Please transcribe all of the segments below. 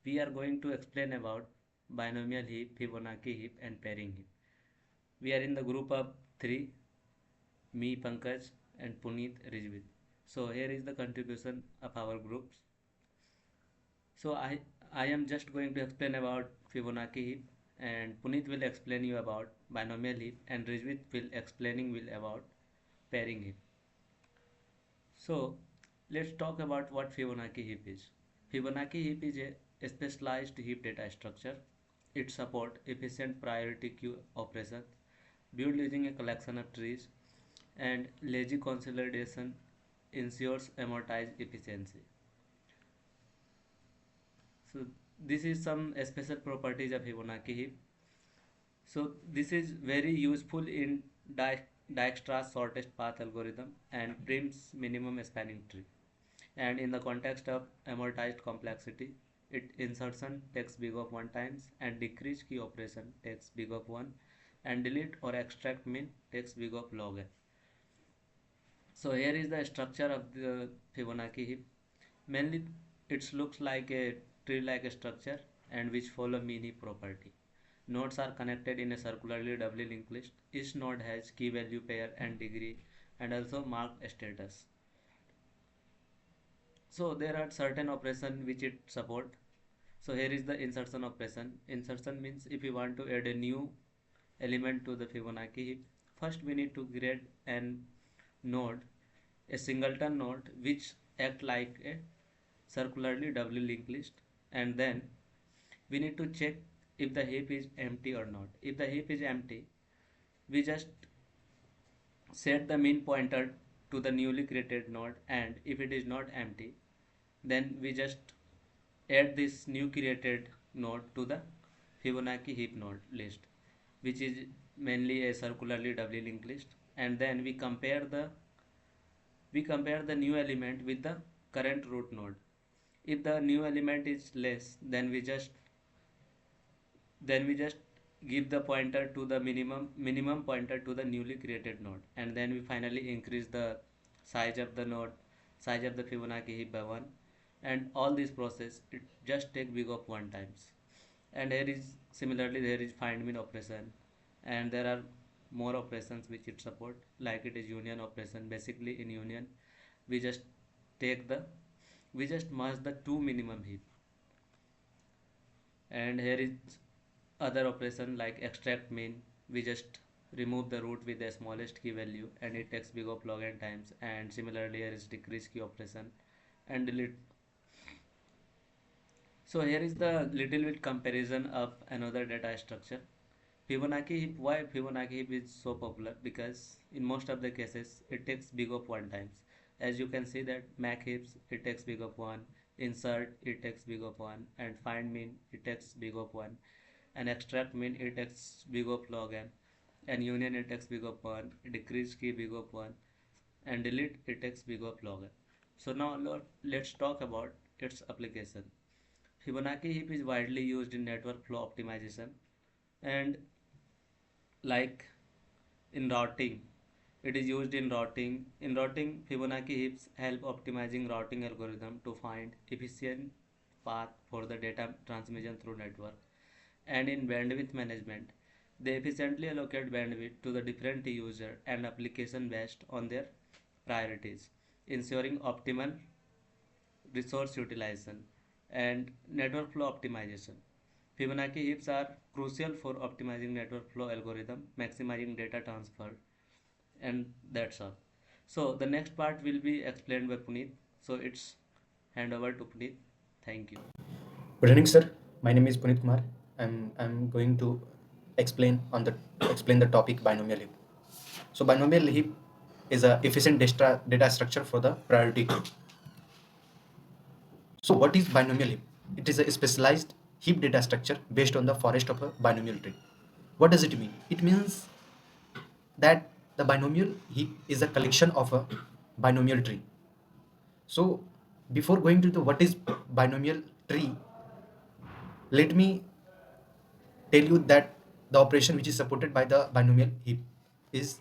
we are going to explain about binomial heap, Fibonacci heap and pairing heap. We are in the group of three, me, Pankaj and Puneet Rijvit. So here is the contribution of our groups. So I am just going to explain about Fibonacci heap and Puneet will explain you about binomial heap and Rijvit will about pairing heap. So let's talk about what Fibonacci heap is. Fibonacci heap is a specialized heap data structure. It supports efficient priority queue operations built using a collection of trees, and lazy consolidation ensures amortized efficiency. So this is some special properties of Fibonacci heap. So this is very useful in Dijkstra's shortest path algorithm and Prim's minimum spanning tree. And in the context of amortized complexity, it insertion takes big of 1 times and decrease key operation takes big of 1 and delete or extract min takes big of log n. So here is the structure of the Fibonacci heap. Mainly it looks like a tree-like structure and which follow mean heap property. Nodes are connected in a circularly doubly linked list. Each node has key value pair and degree and also marked status. So there are certain operation which it support. So here is the insertion operation. Insertion means if you want to add a new element to the Fibonacci heap, first we need to create an node, a singleton node which act like a circularly doubly linked list, and then we need to check if the heap is empty or not. If the heap is empty, we just set the min pointer to the newly created node, and if it is not empty, then we just add this new created node to the Fibonacci heap node list, which is mainly a circularly doubly linked list, and then we compare the new element with the current root node. If the new element is less, then we just give the pointer to the minimum pointer to the newly created node, and then we finally increase the size of the node, size of the Fibonacci heap by 1, and all this process it just take big of 1 times. And here is similarly there is find min operation, and there are more operations which it support, like it is union operation. Basically in union we just take the we just merge the two minimum heap, and here is other operation like extract min. We just remove the root with the smallest key value and it takes big of log n times, and similarly here is decrease key operation and delete. So here is the little bit comparison of another data structure, Fibonacci heap. Why Fibonacci heap is so popular? Because in most of the cases it takes big of 1 times. As you can see that Mac heaps it takes big of 1, insert it takes big of 1, and find min it takes big of 1, and extract min it takes big of log n, and union it takes big of 1, decrease key big of 1, and delete it takes big of log n. So now let's talk about its application. Fibonacci heap is widely used in network flow optimization, and like in routing, it is used in routing. Fibonacci heaps help optimizing routing algorithm to find efficient path for the data transmission through network. And in bandwidth management, they efficiently allocate bandwidth to the different user and application based on their priorities, ensuring optimal resource utilization. And network flow optimization, Fibonacci heaps are crucial for optimizing network flow algorithm, maximizing data transfer, and that's all. So the next part will be explained by Puneet. So it's hand over to Puneet. Thank you. Good evening, sir. My name is Punit Kumar. I'm going to explain the topic binomial heap. So binomial heap is a efficient data structure for the priority queue. So what is binomial heap? It is a specialized heap data structure based on the forest of a binomial tree. What does it mean? It means that the binomial heap is a collection of a binomial tree. So before going to the what is binomial tree, let me tell you that the operation which is supported by the binomial heap is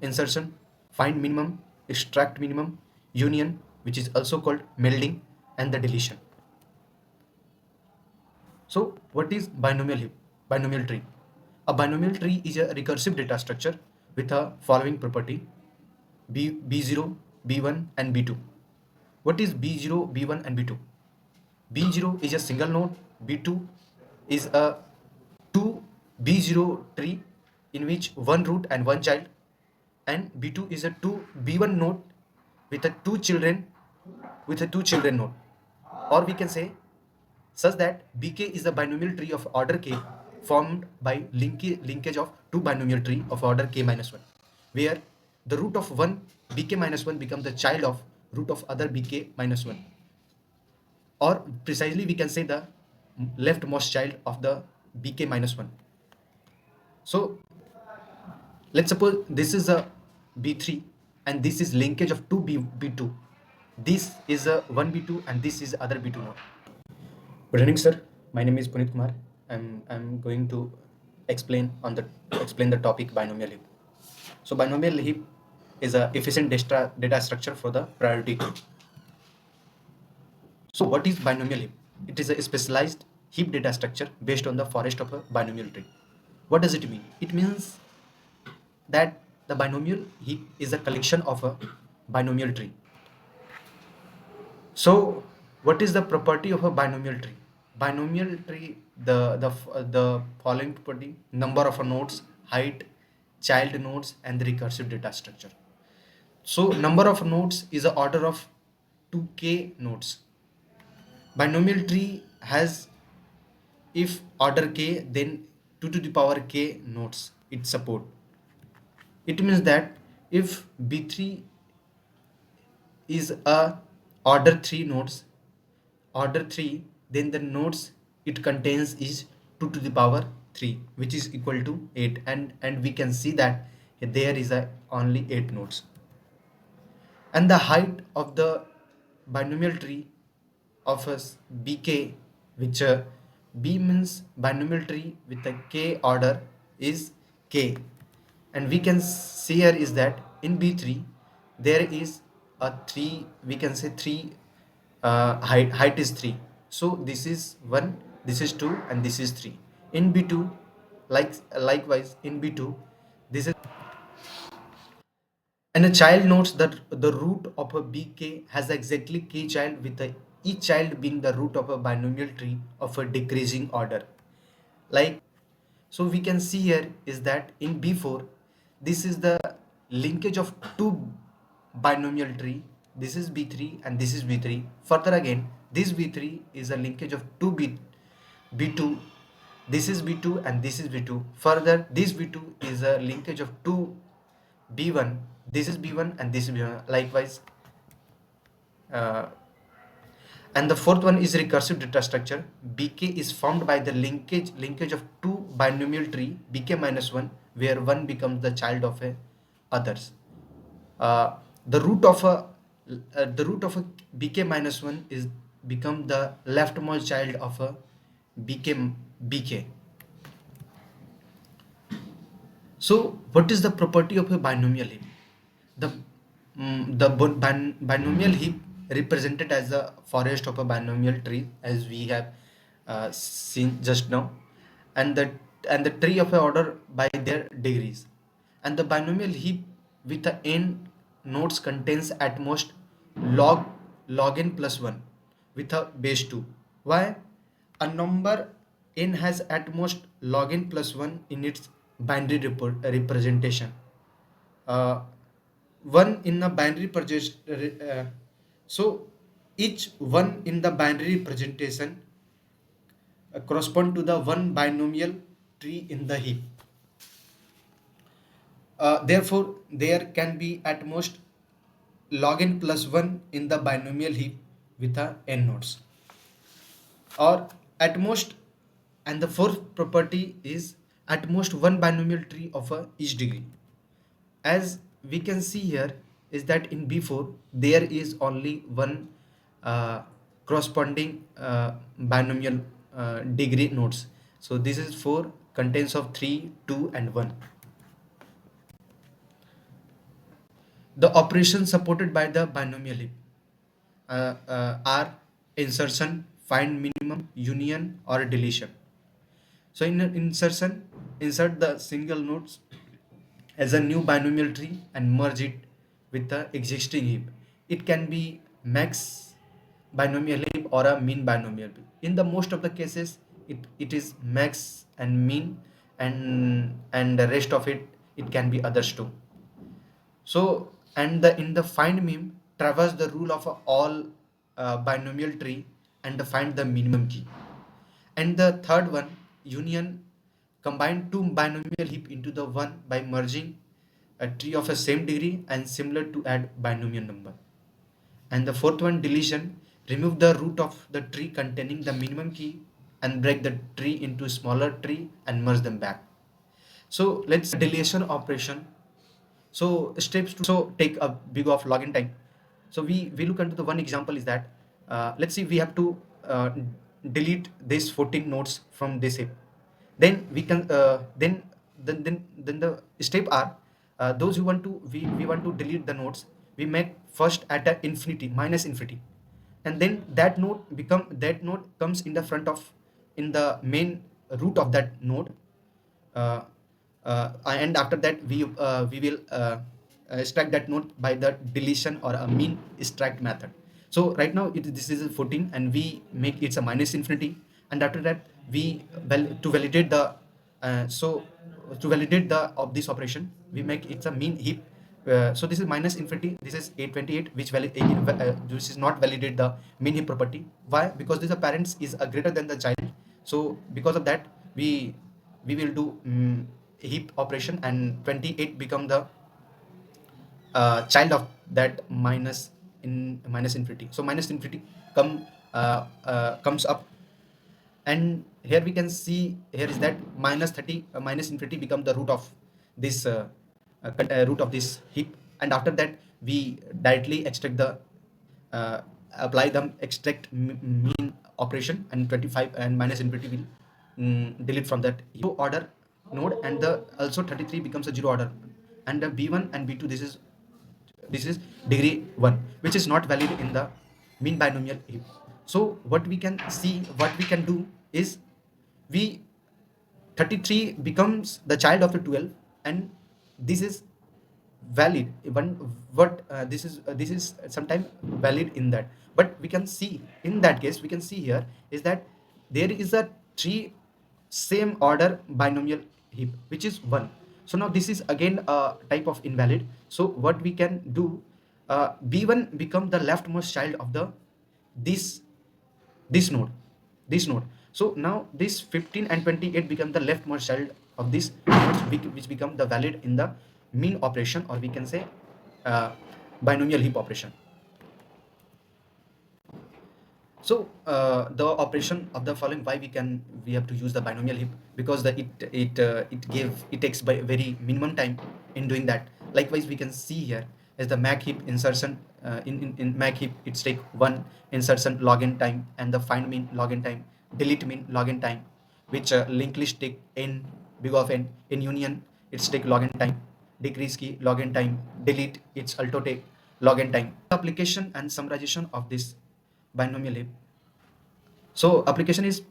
insertion, find minimum, extract minimum, union, which is also called melding, and the deletion. So what is binomial heap? Binomial tree. A binomial tree is a recursive data structure with a following property: B0, B1 and B2. What is B0, B1 and B2? B0 is a single node, B2 is a two B0 tree in which one root and one child, and B2 is a two B1 node with a two children node. Or we can say such that Bk is the binomial tree of order k formed by linkage of two binomial tree of order k minus 1, where the root of one Bk minus 1 becomes the child of root of other Bk minus 1, or precisely we can say the leftmost child of the Bk minus 1. So let's suppose this is a B3 and this is linkage of two B2. This is a one B2 and this is other B2 node. Good evening, sir. My name is Punit Kumar. I'm going to explain the topic binomial heap. So binomial heap is a efficient data structure for the priority queue. So what is binomial heap? It is a specialized heap data structure based on the forest of a binomial tree. What does it mean? It means that the binomial heap is a collection of a binomial tree. So, what is the property of a binomial tree? Binomial tree, the following property: number of nodes, height, child nodes, and the recursive data structure. So, number of nodes is a order of 2k nodes. Binomial tree has, if order k, then 2 to the power k nodes it support. It means that if B3 is a order 3 nodes, then the nodes it contains is 2 to the power 3, which is equal to 8, and we can see that there is a only 8 nodes. And the height of the binomial tree of a bk, which b means binomial tree with a k order, is k. And we can see here is that in b3 there is a 3, we can say 3, height is 3. So this is 1, this is 2, and this is 3. In b2, likewise in b2, this is. And a child notes that the root of a bk has exactly k child, with each child being the root of a binomial tree of a decreasing order. Like, so we can see here is that in b4, this is the linkage of two binomial tree. This is b3 and this is b3. Further again, this b3 is a linkage of two b2. This is b2 and this is b2. Further, this b2 is a linkage of two b1. This is b1 and this is b1. Likewise, uh, and the fourth one is recursive data structure. Bk is formed by the linkage of two binomial tree bk minus 1, where one becomes the child of a others. Uh, the root of a bk minus 1 is become the leftmost child of a bk. So, what is the property of a binomial heap? The binomial heap represented as the forest of a binomial tree, as we have seen just now, and the tree of a order by their degrees. And the binomial heap with the n nodes contains at most log n plus 1 with a base 2. Why? A number n has at most log n plus 1 in its binary representation. uh, One in a binary so each one in the binary representation correspond to the one binomial tree in the heap. Therefore there can be at most log n plus 1 in the binomial heap with a n nodes, or at most. And the fourth property is at most one binomial tree of a each degree. As we can see here is that in b4 there is only one corresponding binomial degree nodes. So this is 4 contains of 3, 2 and 1. The operations supported by the binomial heap are insertion, find minimum, maximum union or deletion. So in insertion, insert the single nodes as a new binomial tree and merge it with the existing heap. It can be max binomial heap or a mean binomial heap. In the most of the cases, it is max and mean, and the rest of it can be others too. So and the in the find meme traverse the rule of all binomial tree and find the minimum key. And the third one, union, combine two binomial heap into the one by merging a tree of a same degree and similar to add binomial number. And the fourth one, deletion, remove the root of the tree containing the minimum key and break the tree into smaller tree and merge them back. So let's deletion operation. So steps to so take a big of login time. So we look into the one example is that let's see we have to delete this 14 nodes from this heap. Then we can then the step are those who want to we want to delete the nodes. We make first at a infinity minus infinity, and then that node comes in the front of in the main root of that node, uh, and after that we will extract that node by the deletion or a mean extract method. So right now this is a 14 and we make it's a minus infinity, and after that we to validate the so to validate the of this operation we make it's a mean heap. So this is minus infinity, this is 828, which this is not validate the mean heap property. Why? Because this parents is greater than the child. So because of that we will do heap operation, and 28 become the child of that minus infinity. So minus infinity comes up, and here we can see here is that minus 30 minus infinity become the root of this root of this heap, and after that we directly extract the uh, apply the extract mean operation, and 25 and minus infinity will delete from that zero order node, and the also 33 becomes a zero order, and the b1 and b2 this is degree 1, which is not valid in the mean binomial heap. So what we can see, what we can do is we 33 becomes the child of the 12, and this is valid even what this is sometime valid in that. But we can see in that case we can see here is that there is a three same order binomial heap which is 1. So now this is again a type of invalid. So what we can do, b1 become the leftmost child of the this this node this node. So now this 15 and 28 become the leftmost child of this nodes, which become the valid in the mean operation, or we can say uh, binomial heap operation. So the operation of the following, why we have to use the binomial heap, because the it takes by very minimum time in doing that. Likewise we can see here as the mac heap insertion, in mac heap it's take one insertion login time, and the find mean login time, delete mean login time, which linked list take n big of n, in union it's take login time, decrease key login time, delete it's also take login time. Application and summarization of this binomial heap. So application is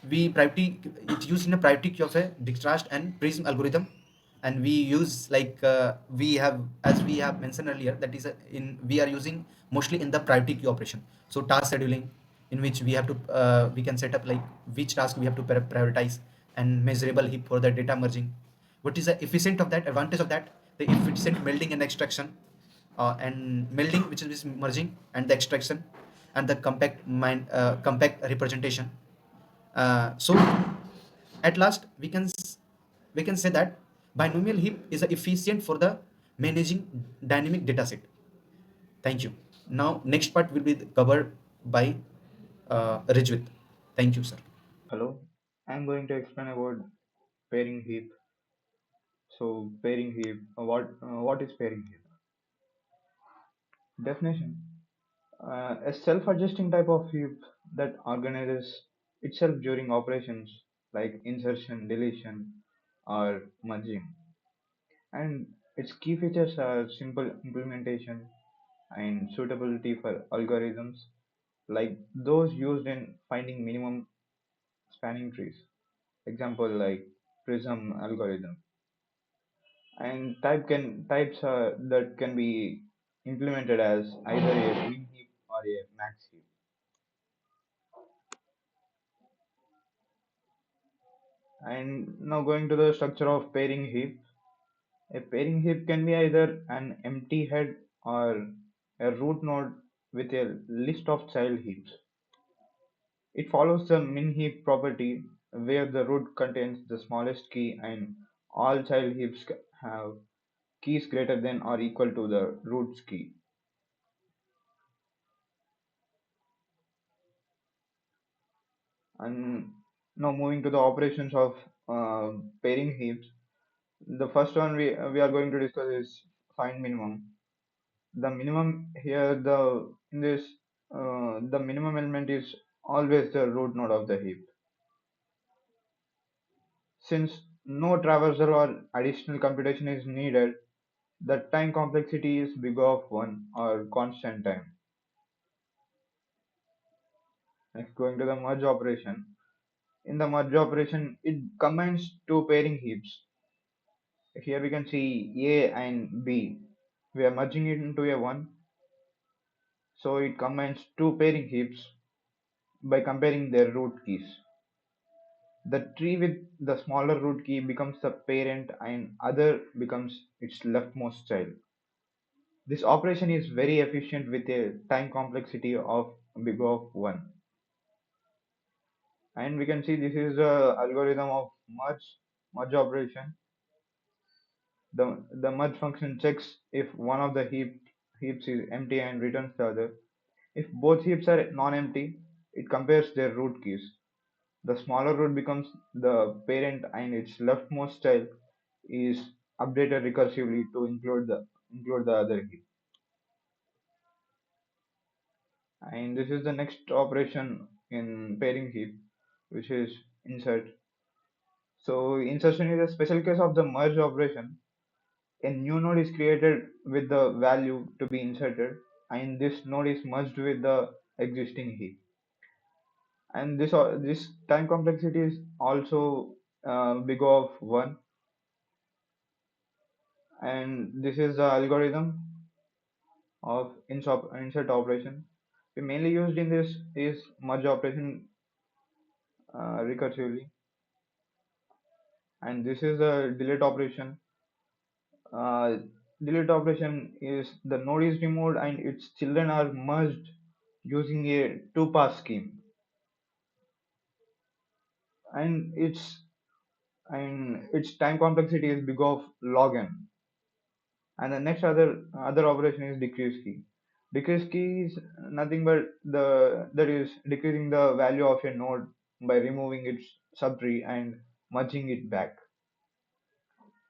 we priority it's used in a priority queue of a Dijkstra's and Prism algorithm, and we use like we have as we have mentioned earlier, that is in we are using mostly in the priority queue operation. So task scheduling, in which we have to we can set up like which task we have to prioritize, and measurable heap for the data merging. What is the efficient of that advantage of that? The efficient melding and extraction, and melding, which is merging, and the extraction, and the compact representation. So at last we can say that binomial heap is efficient for the managing dynamic data set. Thank you. Now next part will be covered by Rijwit. Thank you, sir. Hello, I'm going to explain about pairing heap. So pairing heap, what is pairing heap? Definition: a self-adjusting type of heap that organizes itself during operations like insertion, deletion, or merging. And its key features are simple implementation and suitability for algorithms like those used in finding minimum spanning trees. Example like prism algorithm. And types that can be implemented as either a min heap or a max heap. And now going to the structure of pairing heap. A pairing heap can be either an empty head or a root node with a list of child heaps. It follows the min heap property where the root contains the smallest key and all child heaps have keys greater than or equal to the root's key. And now moving to the operations of pairing heaps. The first one we are going to discuss is find minimum. The minimum here the minimum element is always the root node of the heap. Since no traversal or additional computation is needed, the time complexity is big of 1 or constant time. Next, going to the merge operation. In the merge operation, it combines two pairing heaps. Here we can see A and B. We are merging it into a 1, so it combines two pairing heaps by comparing their root keys. The tree with the smaller root key becomes the parent and other becomes its leftmost child. This operation is very efficient with a time complexity of big of 1. And we can see this is the algorithm of merge operation. The merge function checks if one of the heaps is empty and returns the other. If both heaps are non-empty, it compares their root keys. The smaller root becomes the parent and its leftmost child is updated recursively to include the other heap. And this is the next operation in pairing heap, which is insert. So insertion is a special case of the merge operation. A new node is created with the value to be inserted, and this node is merged with the existing heap. And this time complexity is also big of 1, and this is the algorithm of insert operation. We mainly used in this is merge operation recursively, and this is the delete operation. Uh, Delete operation is the node is removed and its children are merged using a two-pass scheme, and its time complexity is big of log n. And the next other operation is decrease key. Decrease key is nothing but that is decreasing the value of a node by removing its subtree and merging it back.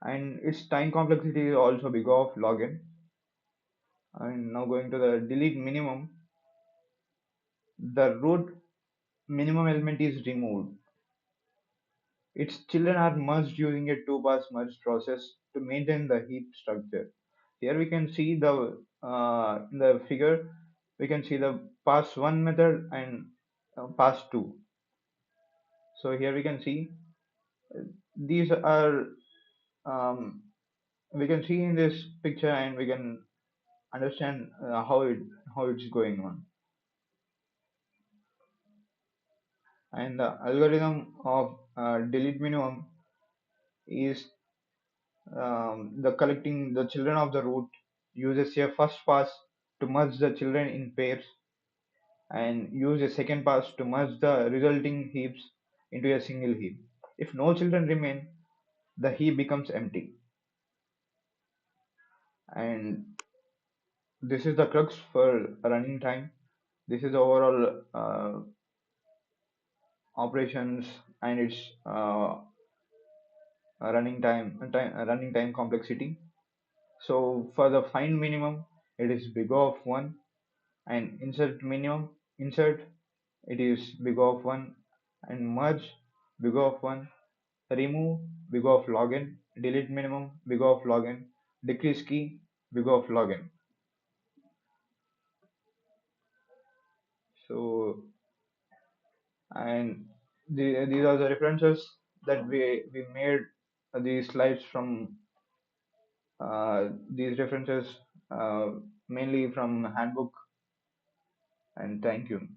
And its time complexity is also big of log n. And now going to the delete minimum, the root minimum element is removed. Its children are merged using a two-pass merge process to maintain the heap structure. Here we can see in the figure we can see the pass 1 method and pass 2. So here we can see these are um, we can see in this picture and we can understand how it's going on. And the algorithm of delete minimum is the collecting the children of the root uses a first pass to merge the children in pairs and use a second pass to merge the resulting heaps into a single heap. If no children remain, the heap becomes empty. And this is the crux for running time. This is the overall operations and its running time complexity. So for the find minimum, it is big of 1, and insert it is big of 1, and merge big of 1, remove big of log n, delete minimum big of log n, decrease key big of log n. So and These are the references that we made these slides from. These references uh, mainly from handbook, and thank you.